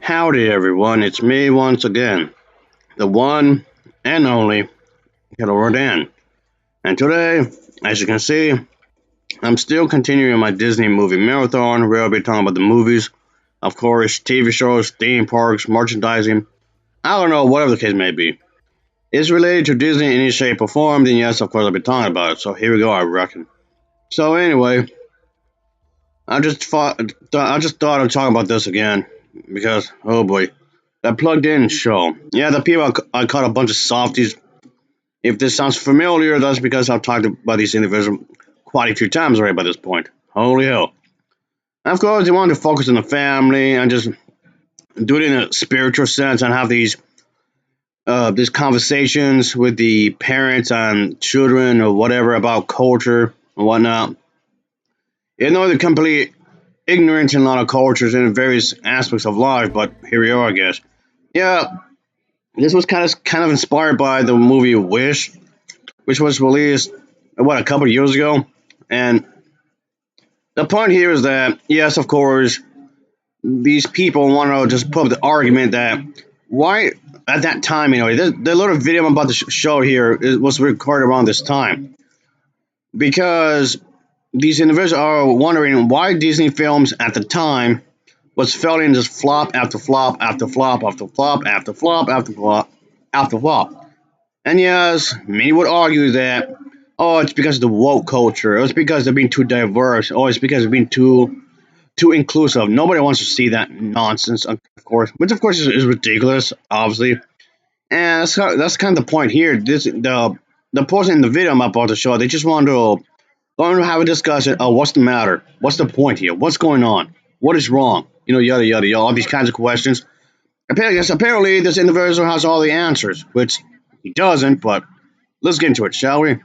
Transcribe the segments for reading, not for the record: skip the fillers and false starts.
Howdy everyone, it's me once again, the one and only Hello Rodan. And today, as you can see, I'm still continuing my Disney movie marathon where I'll be talking about the movies, of course, TV shows, theme parks, merchandising, I don't know, whatever the case may be. It's related to Disney in any shape or form, then yes, of course I'll be talking about it, so here we go, I reckon. So anyway, I just thought I'd talk about this again, because, oh boy, that plugged in show. Yeah, the people I caught a bunch of softies. If this sounds familiar, that's because I've talked about these individuals quite a few times already by this point. Holy hell. And of course, they wanted to focus on the family and just do it in a spiritual sense and have these conversations with the parents and children or whatever about culture and whatnot. You know, they're completely ignorant in a lot of cultures and various aspects of life, but here we are, I guess. Yeah, this was kind of inspired by the movie Wish, which was released a couple of years ago. And the point here is that yes, of course, these people want to just put up the argument that why at that time, the little video I'm about to show here was recorded around this time because these individuals are wondering why Disney films at the time was failing just flop after flop after flop after flop after flop after flop after flop. And yes, many would argue that, oh, it's because of the woke culture. It's because they're being too diverse. Oh, it's because they're being too inclusive. Nobody wants to see that nonsense, of course. Which, of course, is ridiculous, obviously. And that's kind of the point here. The person in the video I'm about to show, they just want to have a discussion. Oh, what's the matter? What's the point here? What's going on? What is wrong? Yada yada yada. All these kinds of questions. Apparently, this individual has all the answers, which he doesn't. But let's get into it, shall we?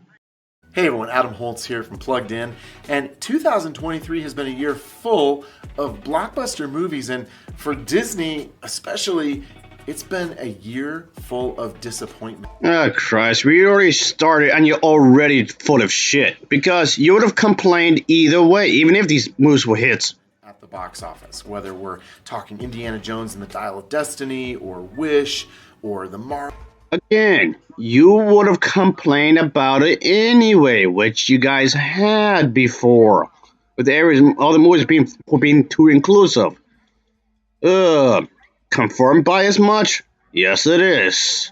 Hey everyone, Adam Holtz here from Plugged In, and 2023 has been a year full of blockbuster movies, and for Disney especially, it's been a year full of disappointment Oh, Christ, we already started and you're already full of shit. Because you would have complained either way, even if these movies were hits. at the box office, whether we're talking Indiana Jones and the Dial of Destiny, or Wish, or the Marvel. Again, you would have complained about it anyway, which you guys had before. With all the movies being too inclusive. Confirmed by as much? Yes, it is.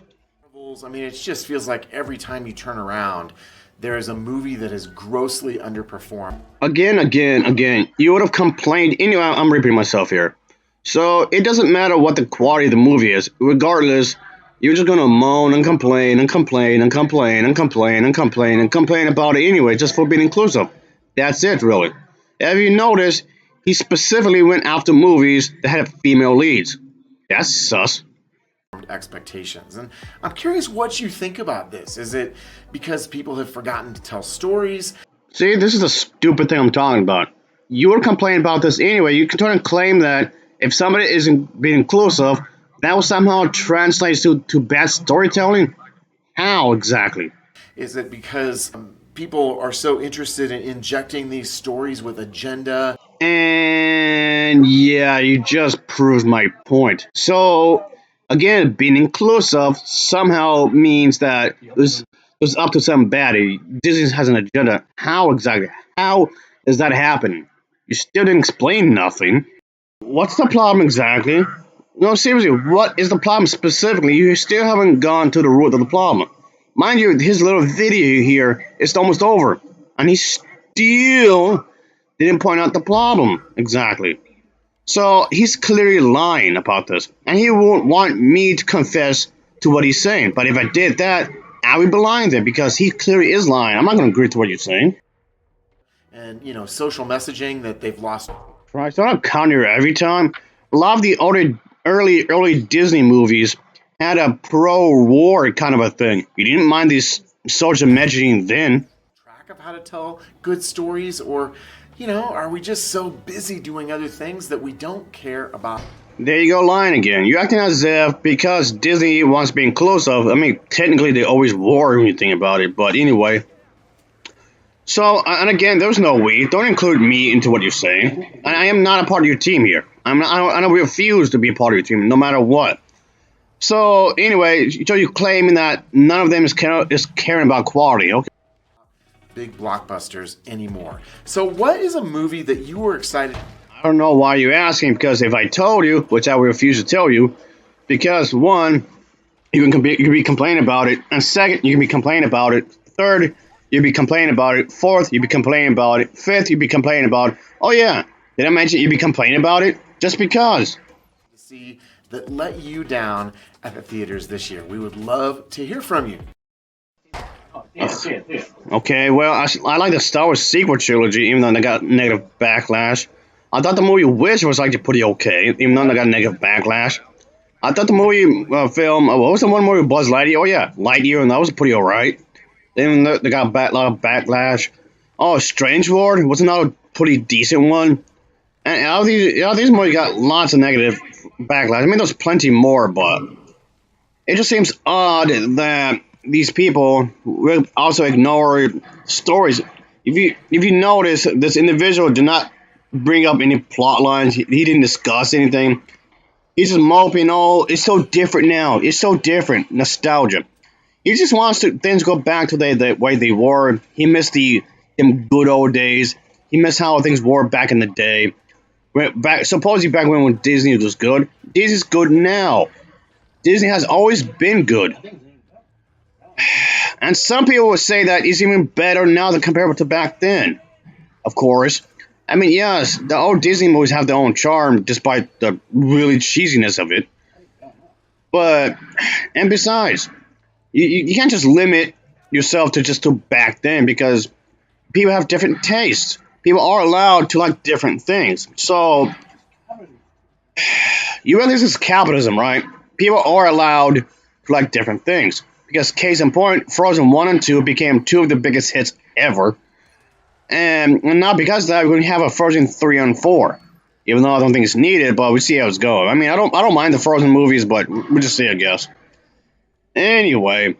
I mean, it just feels like every time you turn around, there is a movie that has grossly underperformed. Again. You would have complained anyway. I'm repeating myself here. So it doesn't matter what the quality of the movie is. Regardless, you're just gonna moan and complain and complain and complain and complain and complain and complain about it anyway, just for being inclusive. That's it, really. Have you noticed he specifically went after movies that had female leads? That's sus. Expectations. And I'm curious what you think about this. Is it because people have forgotten to tell stories? See, this is the stupid thing I'm talking about. You would complain about this anyway. You can try and claim that if somebody isn't being inclusive, that will somehow translate to bad storytelling. How exactly? Is it because people are so interested in injecting these stories with agenda? And yeah, you just proved my point. So, again, being inclusive somehow means that it's up to somebody. Disney has an agenda. How exactly? How is that happening? You still didn't explain nothing. What's the problem exactly? No, seriously, what is the problem specifically? You still haven't gone to the root of the problem. Mind you, his little video here is almost over, and he still didn't point out the problem exactly. So he's clearly lying about this, and he won't want me to confess to what he's saying. But if I did that, I would be lying there because he clearly is lying. I'm not going to agree to what you're saying. And, social messaging that they've lost. Christ, I don't counter every time. A lot of the early Disney movies had a pro-war kind of a thing. You didn't mind these social messaging then. Track of how to tell good stories, or, are we just so busy doing other things that we don't care about? There you go, lying again. You're acting as if because Disney wants to be inclusive. I mean, technically they always were when you think about it. But anyway, So, and again, there's no we. Don't include me into what you're saying. And I am not a part of your team here. I refuse to be a part of your team, no matter what. So, anyway, so you're claiming that none of them is caring about quality. Okay. Big blockbusters anymore. So, what is a movie that you were excited? I don't know why you're asking, because if I told you, which I will refuse to tell you, because one, you can be complaining about it, and second, you can be complaining about it. Third, you'd be complaining about it. Fourth, you'd be complaining about it. Fifth, you'd be complaining about it. Oh yeah, did I mention you'd be complaining about it? Just because. To see that let you down at the theaters this year? We would love to hear from you. Okay, well, I like the Star Wars sequel trilogy, even though they got negative backlash. I thought the movie Wish was actually pretty okay, even though they got negative backlash. I thought the movie film, what was the one movie with Buzz Lightyear? Oh yeah, Lightyear, and that was pretty alright. Even though they got a lot of backlash. Oh, Strange World was another pretty decent one. And all these movies got lots of negative backlash. I mean, there's plenty more, but it just seems odd that these people will also ignore stories. If you notice, this individual did not bring up any plot lines. He didn't discuss anything. He's just moping. Oh, it's so different now. It's so different. Nostalgia. He just wants things to go back to the way they were. He missed them good old days. He missed how things were back in the day. Supposedly back when Disney was good. Disney's good now. Disney has always been good. And some people would say that it's even better now than compared to back then. Of course. I mean, yes, the old Disney movies have their own charm despite the really cheesiness of it. But, and besides, you can't just limit yourself to just to back then, because people have different tastes. People are allowed to like different things. So, you realize this is capitalism, right? People are allowed to like different things. Because, case in point, Frozen 1 and 2 became two of the biggest hits ever. And not because of that, we're going to have a Frozen 3 and 4. Even though I don't think it's needed, but we see how it's going. I mean, I don't mind the Frozen movies, but we'll just see, I guess. Anyway,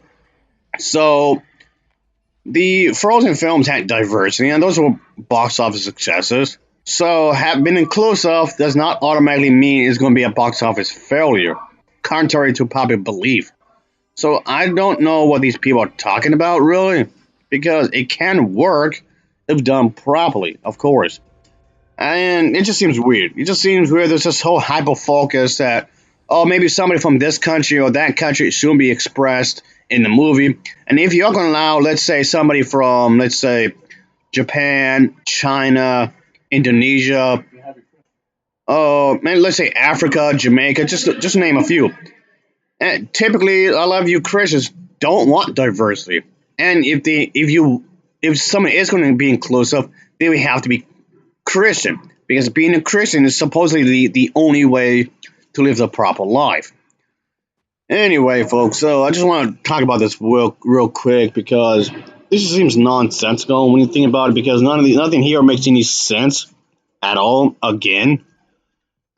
so the Frozen films had diversity, and those were box office successes. So, have been inclusive does not automatically mean it's going to be a box office failure, contrary to popular belief. So, I don't know what these people are talking about, really, because it can work if done properly, of course. And it just seems weird. It just seems weird. There's this whole hyper focus that, oh, maybe somebody from this country or that country shouldn't be expressed in the movie. And if you're going to allow, let's say, somebody from, let's say, Japan, China, Indonesia, oh, man, let's say Africa, Jamaica, just name a few. And typically, a lot of you Christians don't want diversity. And if someone is going to be inclusive, they would have to be Christian, because being a Christian is supposedly the only way to live the proper life. Anyway, folks, so I just want to talk about this real quick, because this just seems nonsensical when you think about it, because nothing here makes any sense at all. Again,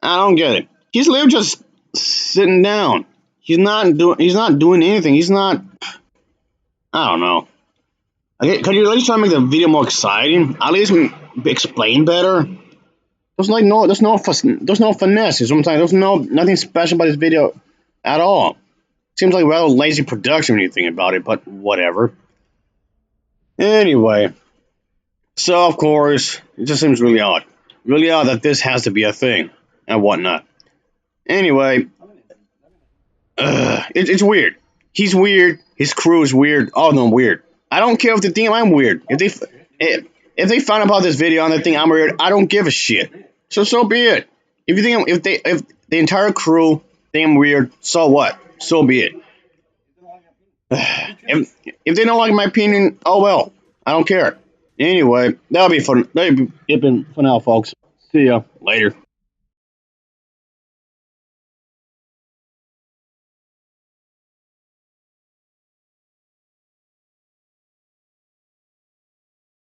I don't get it. He's literally just sitting down. He's not doing anything. He's not. I don't know. Okay, could you at least try to make the video more exciting? At least explain better. There's no finesse. Is what I'm saying. There's nothing special about this video at all. Seems like rather lazy production when you think about it, but whatever. Anyway, so of course it just seems really odd that this has to be a thing and whatnot. Anyway, it's weird. He's weird. His crew is weird. All of them weird. I don't care if they think I'm weird. If they find out this video and they think I'm weird, I don't give a shit. So be it. If the entire crew think I'm weird, so what? So be it. If they don't like my opinion, oh well. I don't care. Anyway, that'll be fun. That'll be it for now, folks. See ya later.